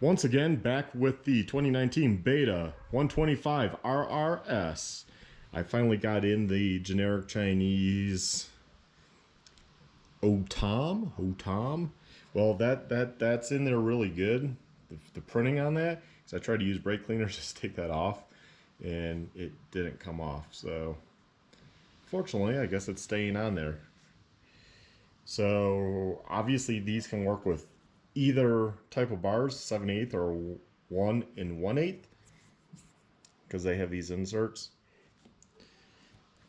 Once again, back with the 2019 Beta 125 RRS. I finally got in the generic Chinese oTom. Well, that's in there really good. The printing on that, because I tried to use brake cleaners just take that off, and it didn't come off. So, fortunately, I guess it's staying on there. So obviously these can work with either type of bars, 7/8 or 1 1/8, because they have these inserts,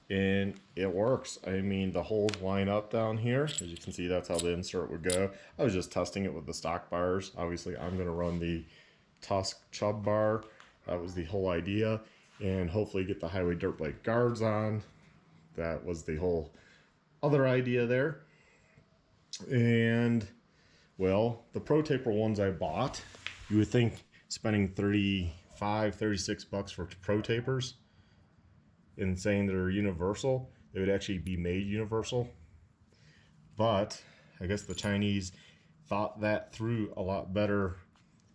and it works. I mean, the holes line up down here. As you can see, that's how the insert would go. I was just testing it with the stock bars. Obviously, I'm going to run the Tusk Chub bar. That was the whole idea, and hopefully get the highway dirt bike guards on. That was the whole other idea there. And well, the Pro Taper ones I bought, you would think spending 35, 36 bucks for Pro Tapers and saying they're universal, they would actually be made universal. But I guess the Chinese thought that through a lot better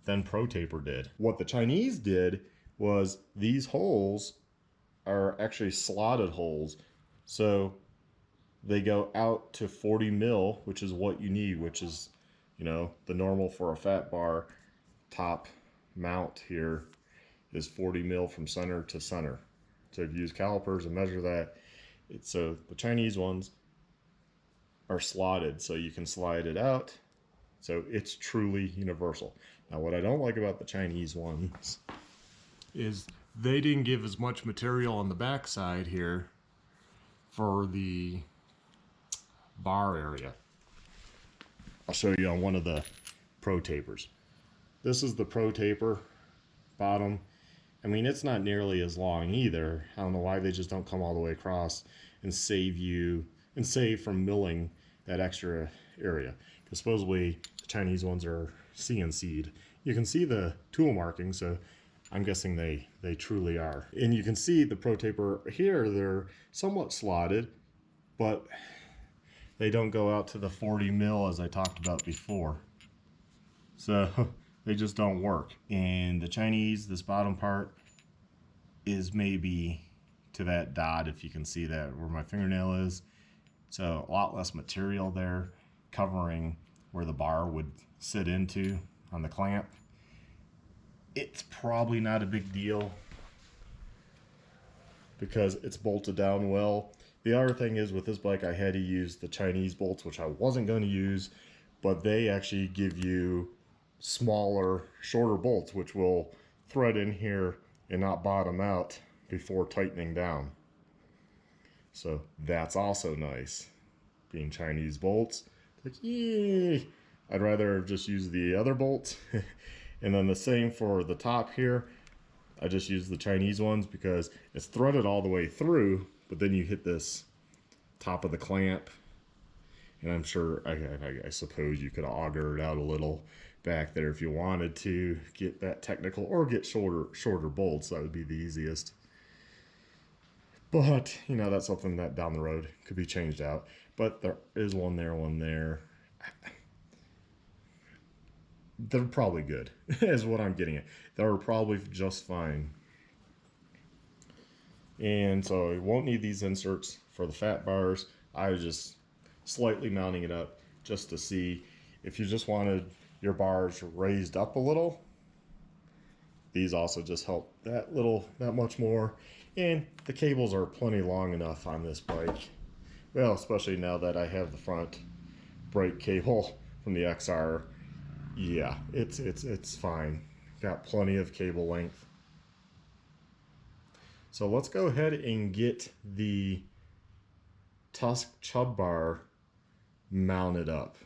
than Pro Taper did. What the Chinese did was these holes are actually slotted holes. So they go out to 40 mil, which is what you need, which is, you know, the normal for a fat bar top mount here is 40 mil from center to center. So if you use calipers and measure that, so the Chinese ones are slotted, so you can slide it out. So it's truly universal. Now, what I don't like about the Chinese ones is they didn't give as much material on the back side here for the bar area. I'll show you on one of the Pro Tapers. This is the Pro Taper bottom. I mean, it's not nearly as long either. I don't know why they just don't come all the way across and save from milling that extra area. Because supposedly the Chinese ones are CNC'd. You can see the tool marking, so I'm guessing they truly are. And you can see the Pro Taper here, they're somewhat slotted, but they don't go out to the 40 mil as I talked about before. So they just don't work. And the Chinese, this bottom part is maybe to that dot, if you can see that where my fingernail is. So a lot less material there covering where the bar would sit into on the clamp. It's probably not a big deal because it's bolted down well. The other thing is, with this bike, I had to use the Chinese bolts, which I wasn't going to use, but they actually give you smaller, shorter bolts, which will thread in here and not bottom out before tightening down. So that's also nice. Being Chinese bolts, like, yay! I'd rather just use the other bolts. And then the same for the top here. I just use the Chinese ones because it's threaded all the way through, but then you hit this top of the clamp, and I'm sure, I suppose you could auger it out a little back there if you wanted to get that technical, or get shorter bolts. That would be the easiest. But, you know, that's something that down the road could be changed out. But there is one there. They're probably good, is what I'm getting at. They're probably just fine. And so you won't need these inserts for the fat bars. I was just slightly mounting it up just to see if you just wanted your bars raised up a little. These also just help that much more. And the cables are plenty long enough on this bike. Well, especially now that I have the front brake cable from the XR. Yeah, it's fine. Got plenty of cable length. So let's go ahead and get the Tusk Chub bar mounted up.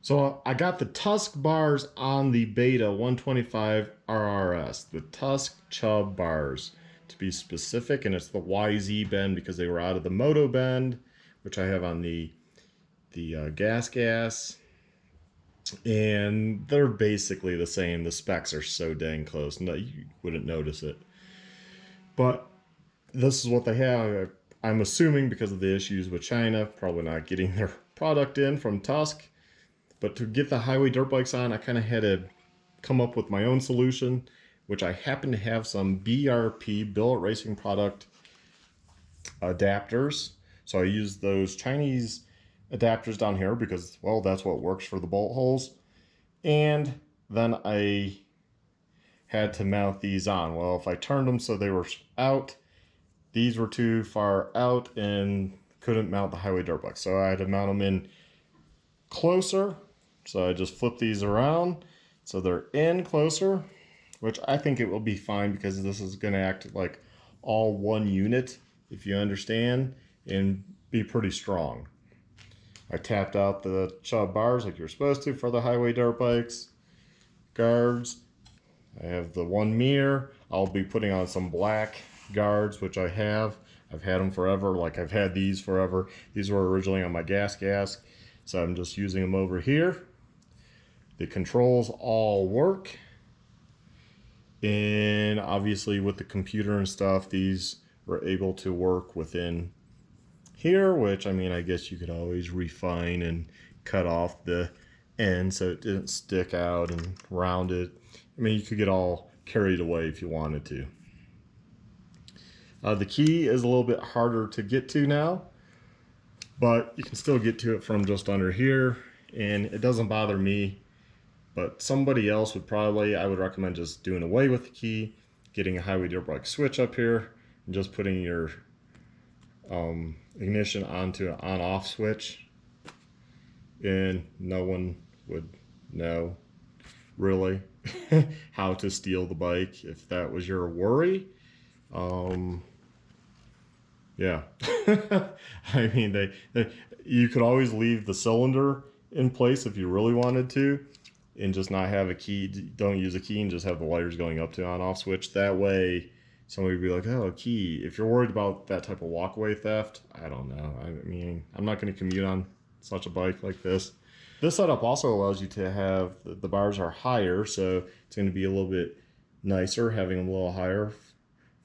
So I got the Tusk bars on the Beta 125 RRS, the Tusk Chub bars to be specific, and it's the YZ bend because they were out of the Moto bend, which I have on the gas. And they're basically the same. The specs are so dang close, no, you wouldn't notice it. But this is what they have. I'm assuming because of the issues with China, probably not getting their product in from Tusk. But to get the highway dirt bikes on, I kind of had to come up with my own solution, which I happen to have some BRP, billet racing product adapters. So I use those Chinese adapters down here because, well, that's what works for the bolt holes. And then I had to mount these on. Well, if I turned them so they were out, these were too far out and couldn't mount the highway dirt bike. So I had to mount them in closer. So I just flip these around so they're in closer, which I think it will be fine because this is going to act like all one unit, if you understand, and be pretty strong. I tapped out the Chub bars like you're supposed to for the highway dirt bikes. Guards. I have the one mirror. I'll be putting on some black guards, which I have. I've had them forever. Like I've had these forever. These were originally on my gas, so I'm just using them over here. The controls all work. And obviously with the computer and stuff, these were able to work within here, which, I mean, I guess you could always refine and cut off the end so it didn't stick out and round it. I mean, you could get all carried away if you wanted to. The key is a little bit harder to get to now, but you can still get to it from just under here, and it doesn't bother me. But somebody else would probably, I would recommend just doing away with the key, getting a highway dirt bike switch up here, and just putting your ignition onto an on-off switch, and no one would know really how to steal the bike if that was your worry. Yeah. I mean, you could always leave the cylinder in place if you really wanted to, and just not have a key. Don't use a key and just have the wires going up to on-off switch. That way somebody would be like, oh, a key. If you're worried about that type of walkaway theft, I don't know. I mean, I'm not going to commute on such a bike like this. This setup also allows you to have, the bars are higher, so it's going to be a little bit nicer having them a little higher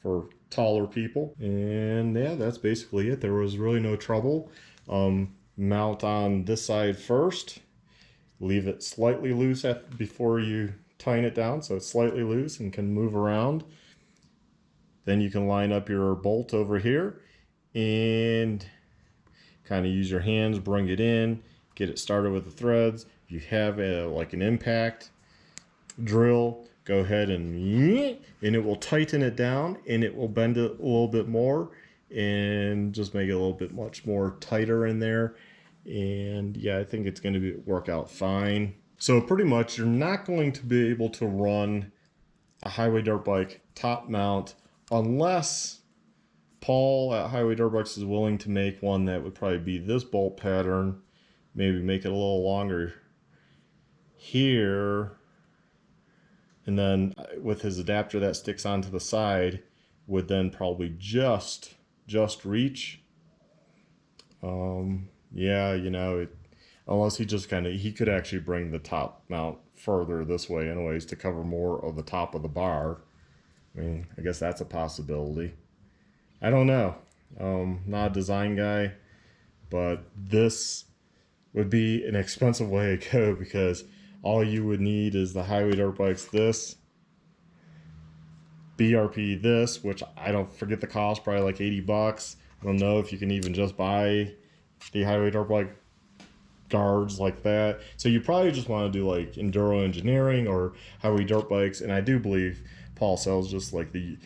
for taller people. And yeah, that's basically it. There was really no trouble. Mount on this side first. Leave it slightly loose before you tighten it down, so it's slightly loose and can move around. Then you can line up your bolt over here and kind of use your hands, bring it in, get it started with the threads. If you have like an impact drill, go ahead and it will tighten it down, and it will bend it a little bit more and just make it a little bit much more tighter in there. And yeah, I think it's going to work out fine. So pretty much you're not going to be able to run a highway dirt bike top mount unless Paul at Highway Dirt Bikes is willing to make one that would probably be this bolt pattern, maybe make it a little longer here, and then with his adapter that sticks onto the side would then probably just reach. Yeah, you know, unless he just he could actually bring the top mount further this way anyways to cover more of the top of the bar. I mean, I guess that's a possibility. I don't know. Not a design guy, but this would be an expensive way to go because all you would need is the highway dirt bikes this, BRP this, which I don't forget the cost, probably like 80 bucks. I don't know if you can even just buy the highway dirt bike guards like that. So you probably just want to do like enduro engineering or highway dirt bikes, and I do believe Paul sells just like the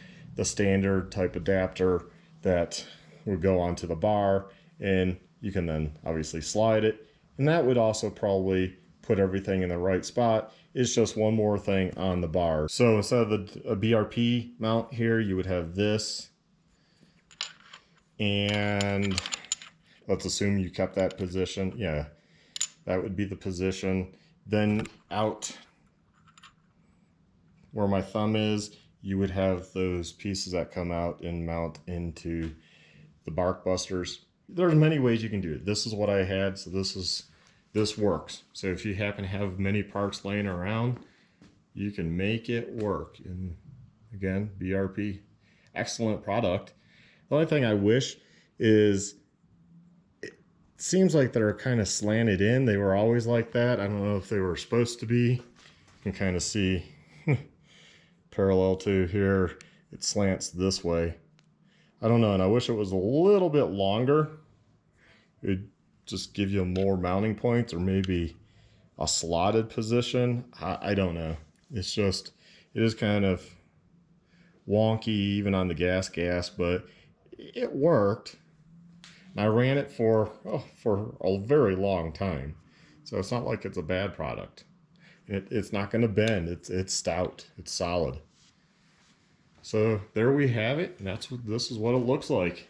standard type adapter that would go onto the bar, and you can then obviously slide it, and that would also probably put everything in the right spot. It's just one more thing on the bar. So instead of a BRP mount here, you would have this, and let's assume you kept that position. Yeah, that would be the position. Then out where my thumb is, you would have those pieces that come out and mount into the bark busters. There's many ways you can do it. This is what I had, so this works. So if you happen to have many parts laying around, you can make it work. And again, BRP, excellent product. The only thing I wish is, it seems like they're kind of slanted in. They were always like that. I don't know if they were supposed to be. can kind of see parallel to here, it slants this way. I don't know, and I wish it was a little bit longer. It would just give you more mounting points, or maybe a slotted position. I don't know. It's just, it is kind of wonky even on the gas, but it worked. And I ran it for a very long time. So it's not like it's a bad product. It's not going to bend. It's stout. It's solid. So there we have it. And this is what it looks like.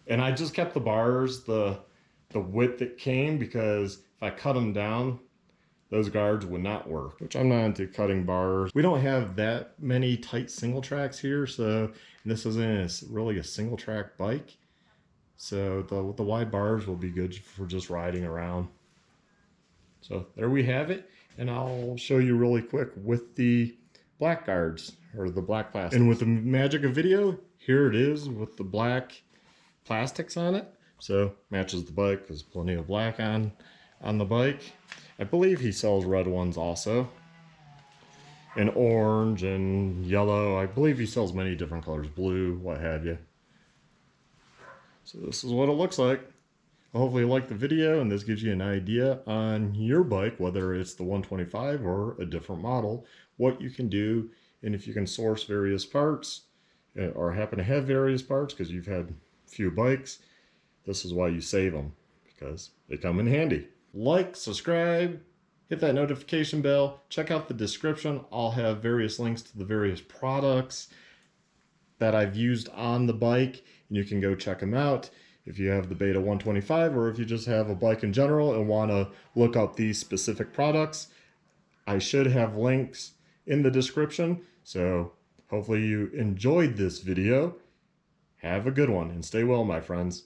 And I just kept the bars the width it came, because if I cut them down, those guards would not work, which I'm not into cutting bars. We don't have that many tight single tracks here, so this isn't really a single track bike. So the wide bars will be good for just riding around. So there we have it, and I'll show you really quick with the black guards, or the black plastic. And with the magic of video, here it is with the black plastics on it. So matches the bike. There's plenty of black on the bike. I believe he sells red ones also, and orange and yellow. I believe he sells many different colors, blue, what have you. So this is what it looks like. Hopefully you liked the video, and this gives you an idea on your bike, whether it's the 125 or a different model, what you can do, and if you can source various parts, or happen to have various parts because you've had few bikes. This is why you save them, because they come in handy. Like, subscribe, hit that notification bell, check out the description. I'll have various links to the various products that I've used on the bike, and you can go check them out if you have the Beta 125, or if you just have a bike in general and want to look up these specific products. I should have links in the description, so hopefully you enjoyed this video. Have a good one, and stay well, my friends.